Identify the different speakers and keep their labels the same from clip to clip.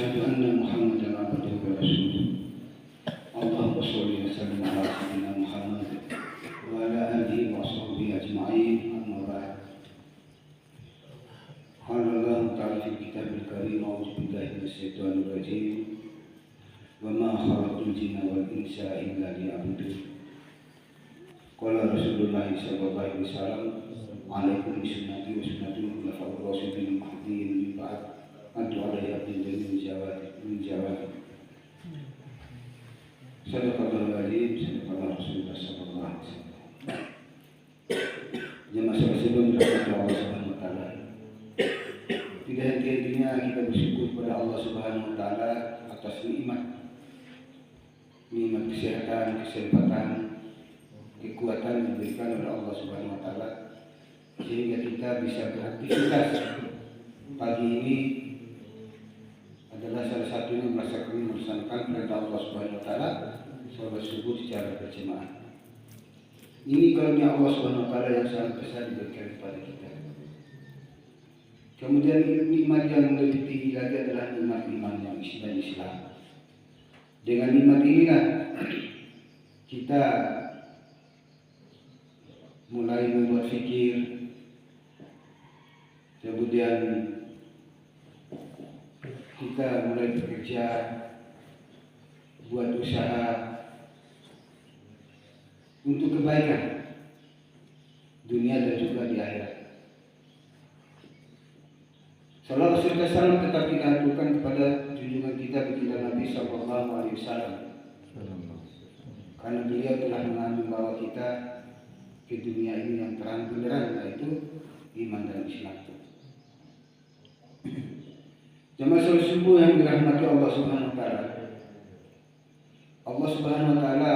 Speaker 1: وأشهد أن محمدا عبده ورسوله اللهم صل وسلم على سيدنا محمد وعلى آله وصحبه أجمعين أما بعد قال الله تعالى في الكتاب الكريم أعوذ بالله من الشيطان الرجيم وما خلقت الجن والإنس إلا ليعبدون قال رسول الله صلى الله عليه وسلم عليكم بسنتي وسنة الخلفاء الراشدين المهديين من بعد أدعو عليها من جواد صدق الله العظيم صدق الله رسول الله صلى الله عليه وسلم. Jemaah sebelum dirahmati Allah Subhanahu wa taala. Tidak henti-hentinya kita bersyukur kepada Allah Subhanahu wa taala atas nikmat kesehatan, kesempatan, kekuatan yang diberikan oleh Allah Subhanahu wa taala sehingga kita bisa beraktivitas. Pagi ini adalah salah satunya melaksanakan perintah Allah Subhanahu wa taala salat subuh secara berjamaah. Ini karunia Allah Subhanahu wa taala yang sangat besar diberikan kepada kita. Kemudian nikmat yang lebih tinggi lagi adalah nikmat iman yang Islam. Dengan nikmat inilah kita mulai membuat fikir, kemudian kita mulai bekerja, buat usaha untuk kebaikan dunia dan juga di akhirat. Sallallahu alaihi wasallam tetap kita aturkan kepada junjungan kita baginda Nabi sallallahu alaihi wasallam. Karena beliau telah membawa kita ke dunia ini yang terang benderang, yaitu iman dan Islam. Jemaah salat subuh yang dirahmati Allah Subhanahu wa taala. Allah Subhanahu wa taala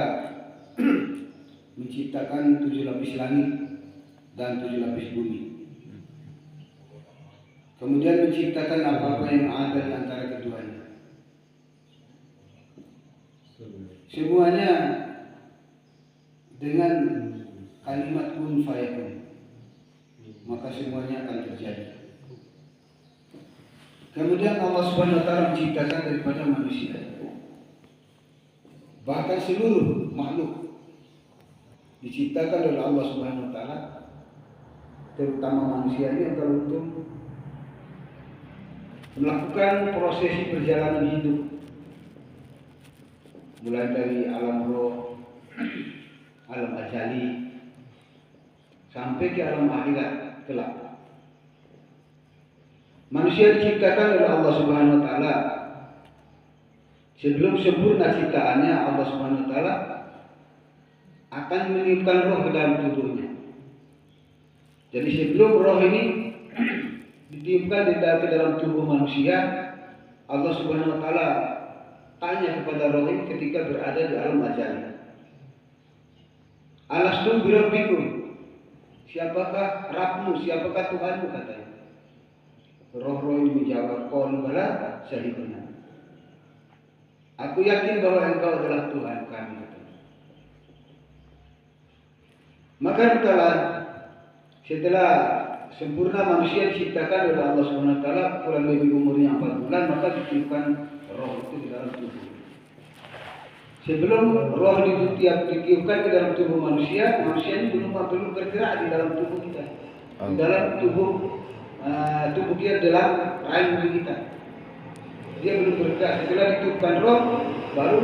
Speaker 1: menciptakan 7 lapis langit dan 7 lapis bumi. Kemudian menciptakan apa-apa yang ada di antara keduanya. Semuanya dengan kalimat kun fayakun, maka semuanya akan terjadi. Kemudian Allah Subhanahu wa taala menciptakan daripada manusia, bahkan seluruh makhluk diciptakan oleh Allah Subhanahu wa taala, terutama manusia ini agar untuk melakukan prosesi perjalanan hidup, mulai dari alam roh, alam azali, sampai ke alam akhirat kelak. Manusia diciptakan oleh Allah Subhanahu wa taala. Sebelum sempurna ciptaannya, Allah Subhanahu wa taala akan meniupkan roh ke dalam tubuhnya. Jadi sebelum roh ini ditiupkan ke dalam tubuh manusia, Allah Subhanahu wa taala tanya kepada roh ini ketika berada di alam azali. Alastu birabbikum, siapakah Rabbmu, siapakah Tuhanmu, katanya. Roh-roh ini menjawab, qalu bala syahidna. Aku yakin bahwa engkau adalah Tuhan kami, katanya. Maka setelah sempurna manusia diciptakan oleh Allah Subhanahu wa taala, kurang lebih umurnya 4 bulan, maka ditiupkan roh itu di dalam tubuh. Sebelum roh ditiupkan ke dalam tubuh manusia, manusia ini belum bergerak di dalam tubuh kita. Di dalam tubuh kita dalam rahim kita. Dia belum bergerak. Setelah ditiupkan roh, baru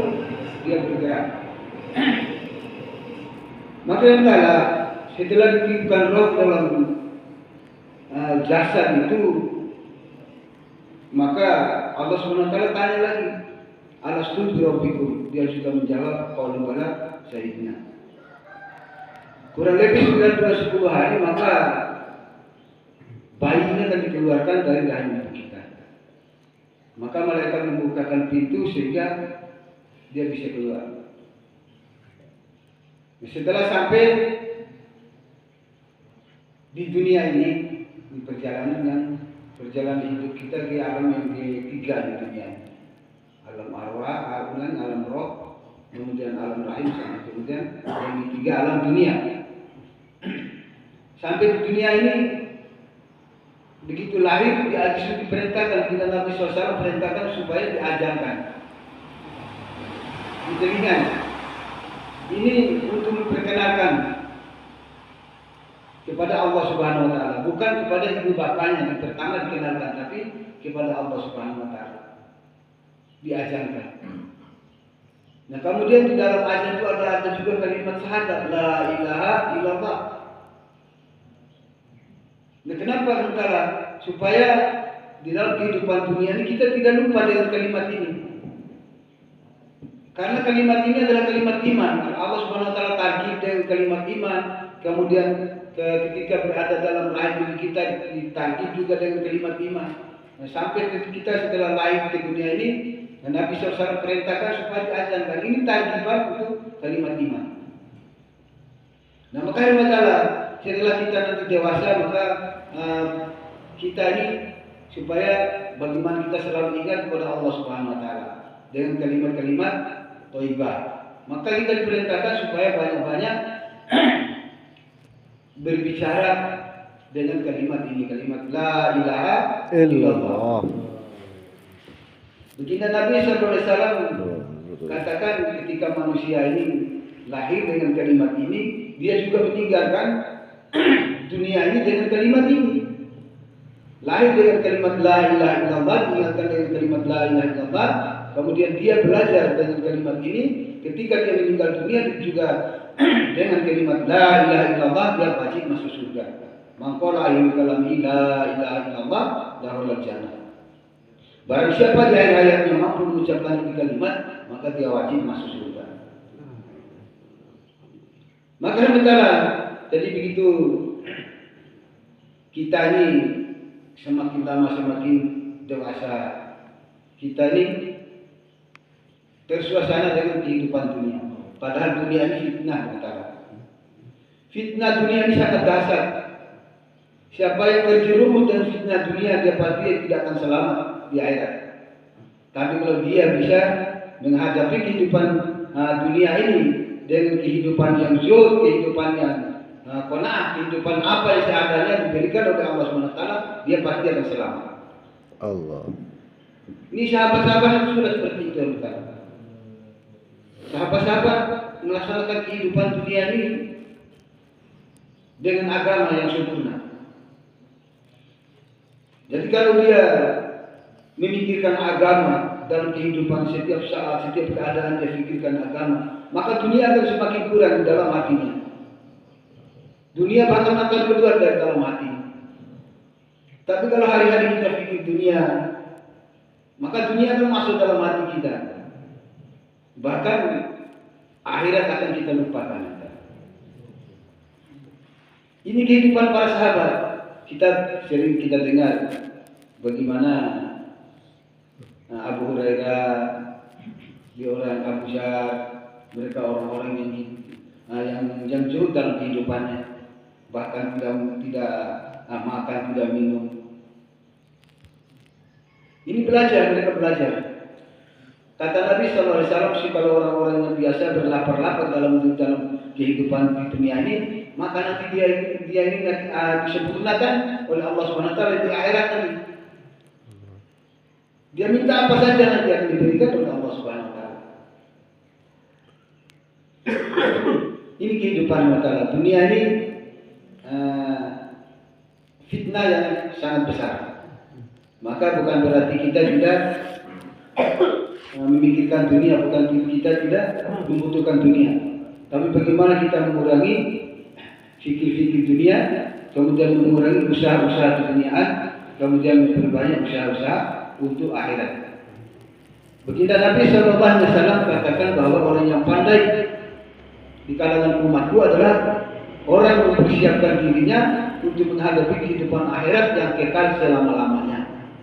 Speaker 1: dia bergerak. Maka entahlah, setelah ditiupkan roh dalam jasad itu, maka Allah Subhanahu wa taala tanya lagi, alastu birabbikum. Dia juga menjawab, qalu bala syahidna. Kurang lebih 9 bulan 10 hari, maka bayinya akan dikeluarkan dari rahim ibu kita. Maka malaikat membukakan pintu sehingga dia bisa keluar. Setelah sampai di dunia ini, di perjalanan hidup kita di alam yang ketiga di dunia ini. Alam arwah, alam roh, kemudian alam rahim, kemudian yang ketiga alam dunia. Sampai di dunia ini begitu lahir diperintahkan, kita Nabi SAW perintahkan supaya diajarkan. Ditelingan. Ini untuk memperkenalkan kepada Allah Subhanahu Wa Taala, bukan kepada ibu bapaknya yang pertama dikenalkan, tapi kepada Allah Subhanahu Wa Taala diajarkan. Nah kemudian di dalam azan itu ada juga kalimat syahadat la ilaha illallah. Nah kenapa antara supaya di dalam kehidupan dunia ini kita tidak lupa dengan kalimat ini. Karena kalimat ini adalah kalimat iman. Allah Subhanahu Wa Taala targib dengan kalimat iman. Kemudian ketika berada dalam rahim diri kita ditargib juga dengan kalimat iman. Nah, sampai kita setelah lahir ke dunia ini, Nabi SAW perintahkan supaya diajarkan. Ini targiban untuk kalimat iman. Nah maka masalah setelah kita nanti dewasa, maka kita ini supaya bagaimana kita selalu ingat kepada Allah Subhanahu Wa Taala dengan kalimat-kalimat thayyibah. Maka kita diperintahkan supaya banyak-banyak berbicara dengan kalimat ini, kalimat la ilaha illallah. Begini Nabi SAW katakan ketika manusia ini lahir dengan kalimat ini, dia juga meninggalkan dunia ini dengan kalimat ini. Lahir dengan kalimat la ilaha illallah, meninggalkan dengan kalimat la ilaha illallah. Kemudian dia belajar dengan kalimat ini. Ketika dia meninggal dunia juga dengan kalimat la ilaha illallah, dia wajib masuk surga. Maqala ayyul kalami la ilaha illallah darul jannah. Barang siapa di akhir hayatnya mampu mengucapkan ini kalimat, maka dia wajib masuk surga. Maka sementara jadi begitu kita ini semakin lama semakin dewasa, kita ini tersuasana dengan kehidupan dunia. Padahal dunia ini fitnah utara. Fitnah dunia ini sangat dahsyat. Siapa yang terjerumus dalam fitnah dunia, dia pasti tidak akan selamat di akhirat. Tapi kalau dia bisa menghadapi kehidupan dunia ini dengan kehidupan yang zuhud, kehidupan yang qanaah, kehidupan apa yang seadanya diberikan oleh Allah SWT, dia pasti akan selamat.
Speaker 2: Allah.
Speaker 1: Ini sahabat-sahabat itu sudah seperti itu. Sahabat-sahabat melaksanakan kehidupan dunia ini dengan agama yang sempurna. Jadi kalau dia memikirkan agama dalam kehidupan setiap saat, setiap keadaan dia pikirkan agama, maka dunia akan semakin kurang dalam hatinya. Dunia bahkan akan keluar dari dalam hati. Tapi kalau hari-hari kita pikir dunia, maka dunia akan masuk dalam hati kita. Bahkan akhirat akan kita lupakan. Ini kehidupan para sahabat. Kita sering kita dengar bagaimana Abu Hurairah, dia orang Abu Syar, mereka orang-orang yang jauh dalam kehidupannya, bahkan tidak makan, tidak minum. Ini belajar, mereka belajar. Kata Nabi SAW, kalau orang-orang yang biasa berlapar-lapar dalam kehidupan di dunia ini, maka nanti dia ini disempurnakan oleh Allah SWT di akhirat nanti. Dia minta apa saja nanti akan diberikan oleh Allah SWT. Ini kehidupan masalah dunia ini fitnah yang sangat besar. Maka bukan berarti kita tidak memikirkan dunia, bukan kita tidak membutuhkan dunia. Tapi bagaimana kita mengurangi fikir-fikir dunia, kemudian mengurangi usaha-usaha keduniaan, kemudian memperbanyak usaha-usaha untuk akhirat. Baginda Nabi SAW katakan bahwa orang yang pandai di kalangan umatku adalah orang yang mempersiapkan dirinya untuk menghadapi kehidupan akhirat yang kekal selama-lamanya.